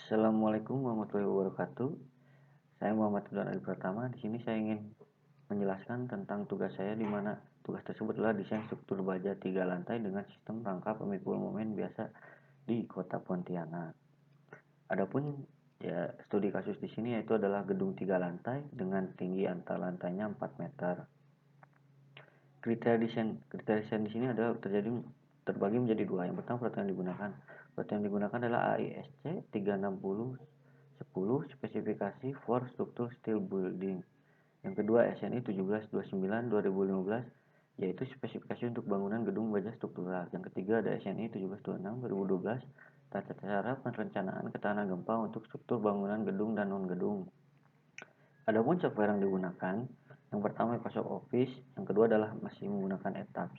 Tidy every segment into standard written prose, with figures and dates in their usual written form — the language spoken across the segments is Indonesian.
Assalamualaikum warahmatullahi wabarakatuh. Saya Muhammad Ridwan Ali Pratama. Di sini saya ingin menjelaskan tentang tugas saya, di mana tugas tersebut adalah desain struktur baja 3 lantai dengan sistem rangka pemikul momen biasa di Kota Pontianak. Adapun studi kasus di sini yaitu adalah gedung 3 lantai dengan tinggi antar lantainya 4 meter. Kriteria desain di sini adalah terbagi menjadi dua. Yang pertama, peraturan yang digunakan adalah AISC 360/10 spesifikasi for struktur steel building. Yang kedua, SNI 1729/2015 yaitu spesifikasi untuk bangunan gedung baja struktural. Yang ketiga ada SNI 1726/2012 tata cara perencanaan ketahanan gempa untuk struktur bangunan gedung dan non-gedung. Adapun software yang digunakan, yang pertama Microsoft Office, yang kedua adalah masih menggunakan ETABS.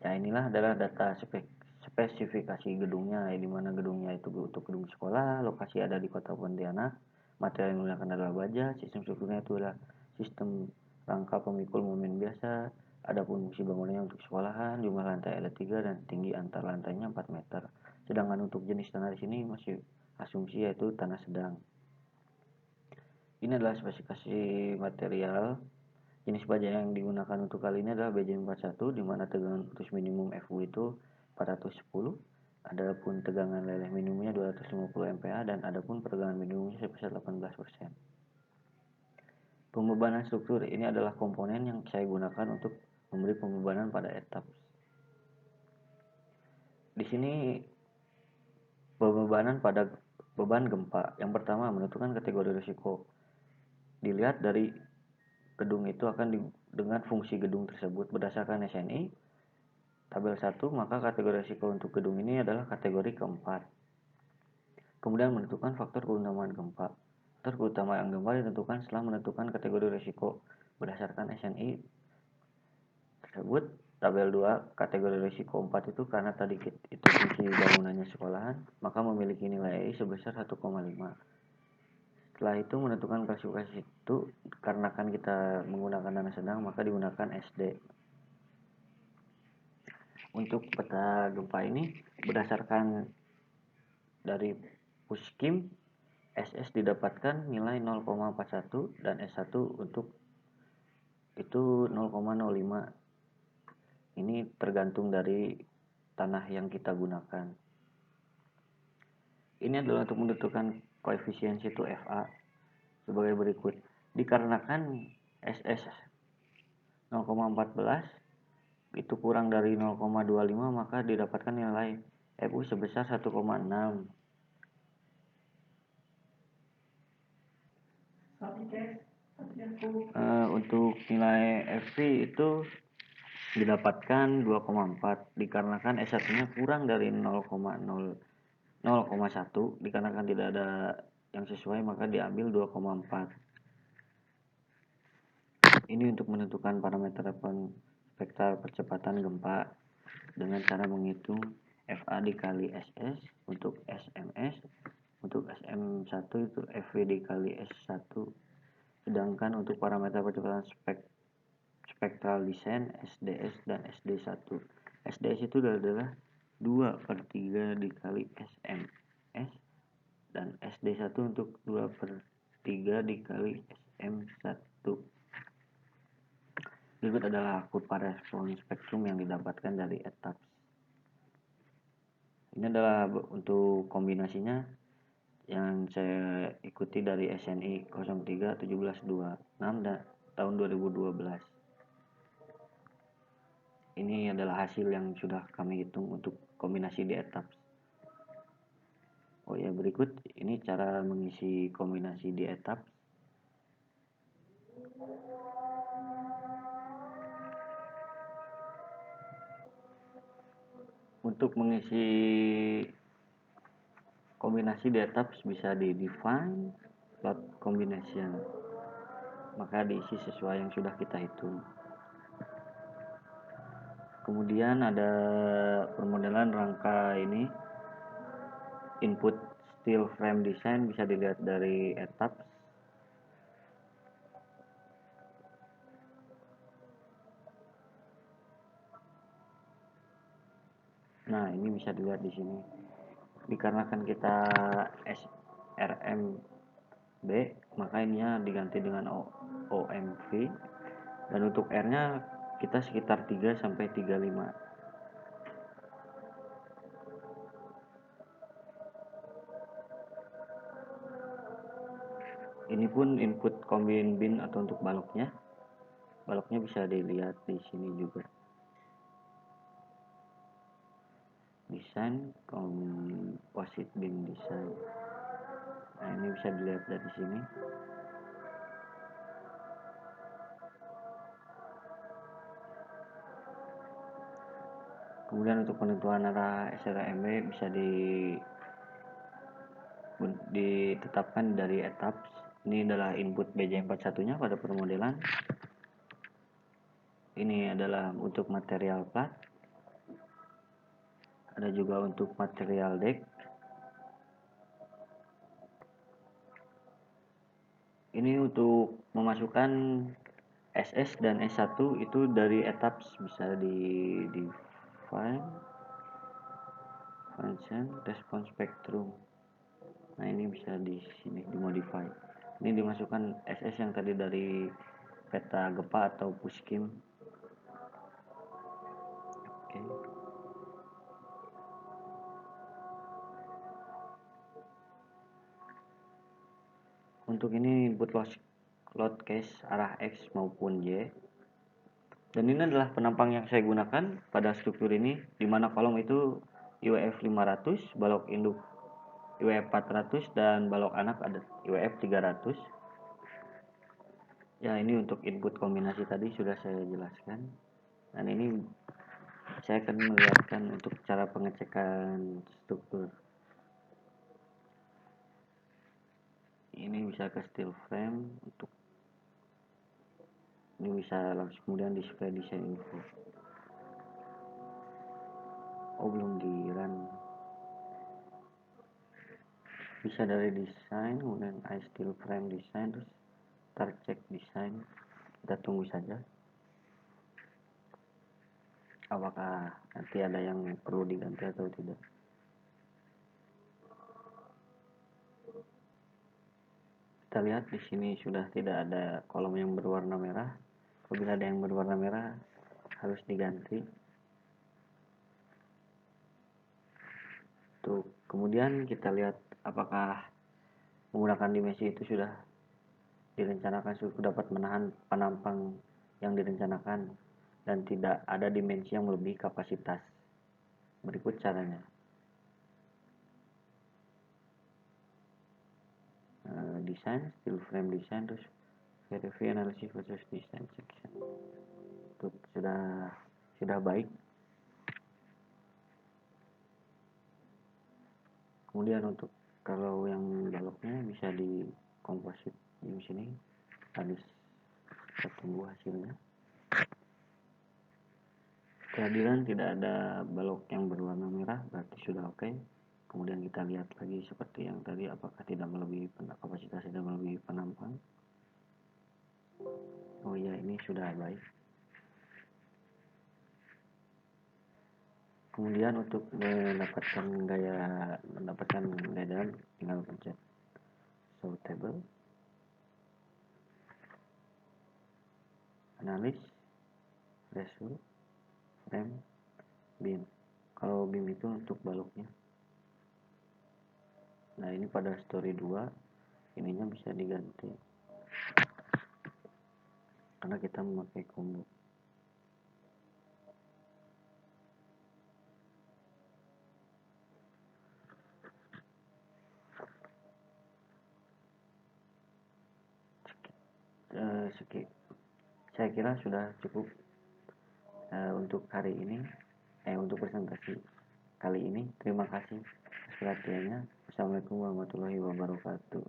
Ya, inilah adalah data spesifikasi gedungnya, di mana gedungnya itu untuk gedung sekolah, lokasi ada di Kota Pontianak, material yang digunakan adalah baja, sistem strukturnya itu adalah sistem rangka pemikul momen biasa, adapun fungsi bangunannya untuk sekolahan, jumlah lantai ada 3 dan tinggi antar lantainya 4 meter. Sedangkan untuk jenis tanah di sini masih asumsi yaitu tanah sedang. Ini adalah spesifikasi material. Jenis baja yang digunakan untuk kali ini adalah BJ41, di mana tegangan putus minimum FU itu 410, adapun tegangan leleh minimumnya 250 MPa dan adapun peregangan minimumnya sebesar 18%. Pembebanan struktur ini adalah komponen yang saya gunakan untuk memberi pembebanan pada etap. Di sini pembebanan pada beban gempa. Yang pertama, menentukan kategori risiko. Dilihat dari gedung itu dengan fungsi gedung tersebut berdasarkan SNI tabel 1, maka kategori risiko untuk gedung ini adalah kategori keempat. Kemudian menentukan faktor keutamaan gempa. Faktor keutamaan gempa ditentukan setelah menentukan kategori risiko berdasarkan SNI tersebut. Tabel 2, kategori risiko 4 itu karena tadi itu fungsi bangunannya sekolahan, maka memiliki nilai sebesar 1,5. Setelah itu menentukan klasifikasi itu, karena kan kita menggunakan tanah sedang, maka digunakan SD. Untuk peta gempa ini berdasarkan dari Puskim, SS didapatkan nilai 0,41 dan S1 untuk itu 0,05. Ini tergantung dari tanah yang kita gunakan. Ini adalah untuk menentukan koefisiensi itu FA sebagai berikut. Dikarenakan SS 0,14 itu kurang dari 0,25, maka didapatkan nilai FU sebesar 1,6. Untuk nilai FV itu didapatkan 2,4 dikarenakan S1 nya kurang dari 0,1, dikarenakan tidak ada yang sesuai maka diambil 2,4. Ini untuk menentukan parameter vektor percepatan gempa dengan cara menghitung FA dikali SS untuk SMS, untuk SM1 itu FV dikali S1. Sedangkan untuk parameter percepatan spektral desain SDS dan SD1. SDS itu adalah 2/3 dikali SMS dan SD1 untuk 2/3 dikali SM1. Berikut adalah kurva respon spektrum yang didapatkan dari ETABS. Ini adalah untuk kombinasinya yang saya ikuti dari SNI 03/1726 dan tahun 2012. Ini adalah hasil yang sudah kami hitung untuk kombinasi di ETABS. Oh ya, berikut ini cara mengisi kombinasi di ETABS. Untuk mengisi kombinasi di ETABS bisa di define plot combination, maka diisi sesuai yang sudah kita hitung. Kemudian ada permodelan rangka ini, input steel frame design bisa dilihat dari ETABS. Nah, ini bisa dilihat di sini. dikarenakan kita SRMB, maka ininya diganti dengan OMV, dan untuk R nya kita sekitar 3 sampai 35. Ini pun input combine bin atau untuk baloknya bisa dilihat di sini juga. Desain composite bin design. Nah, ini bisa dilihat dari sini. Kemudian untuk penentuan arah SRMB bisa ditetapkan dari etaps. Ini adalah input BJ41 nya pada permodelan. Ini adalah untuk material plat. Ada juga untuk material deck. Ini untuk memasukkan SS dan S1 itu dari etaps bisa di define function response spectrum. Nah, ini bisa di sini dimodify. Ini dimasukkan SS yang tadi dari peta GEPA atau pushkim. Oke. Untuk ini input load case arah X maupun Y. Dan ini adalah penampang yang saya gunakan pada struktur ini, di mana kolom itu IWF 500, balok induk IWF 400, dan balok anak ada IWF 300. Ya, ini untuk input kombinasi tadi sudah saya jelaskan. Dan ini saya akan melihatkan untuk cara pengecekan struktur. Ini bisa ke steel frame, untuk ini bisa langsung kemudian display design info. Oh, belum di run. Bisa dari desain, kemudian I steel frame design, terus start check design. Kita tunggu saja apakah nanti ada yang perlu diganti atau tidak. Kita lihat di sini sudah tidak ada kolom yang berwarna merah. Apabila ada yang berwarna merah harus diganti. Tuh, kemudian kita lihat apakah menggunakan dimensi itu sudah direncanakan, sudah dapat menahan penampang yang direncanakan dan tidak ada dimensi yang melebihi kapasitas. Berikut caranya. Desain, steel frame design, terus verify analysis versus design section. Tuh, sudah baik. Kemudian untuk kalau yang baloknya bisa di komposit di sini, habis kita tunggu hasilnya. Kehadiran tidak ada balok yang berwarna merah berarti sudah oke. Kemudian kita lihat lagi seperti yang tadi, apakah tidak melebihi kapasitas, tidak melebihi penampang. Oh ya, ini sudah baik. Kemudian untuk mendapatkan gaya dalam, tinggal pencet show table, analis, ratio, frame, beam. Kalau beam itu untuk baloknya. Nah, ini pada story 2 ininya bisa diganti karena kita memakai combo. Saya kira sudah cukup untuk hari ini, untuk presentasi kali ini. Terima kasih atas perhatiannya. Assalamualaikum warahmatullahi wabarakatuh.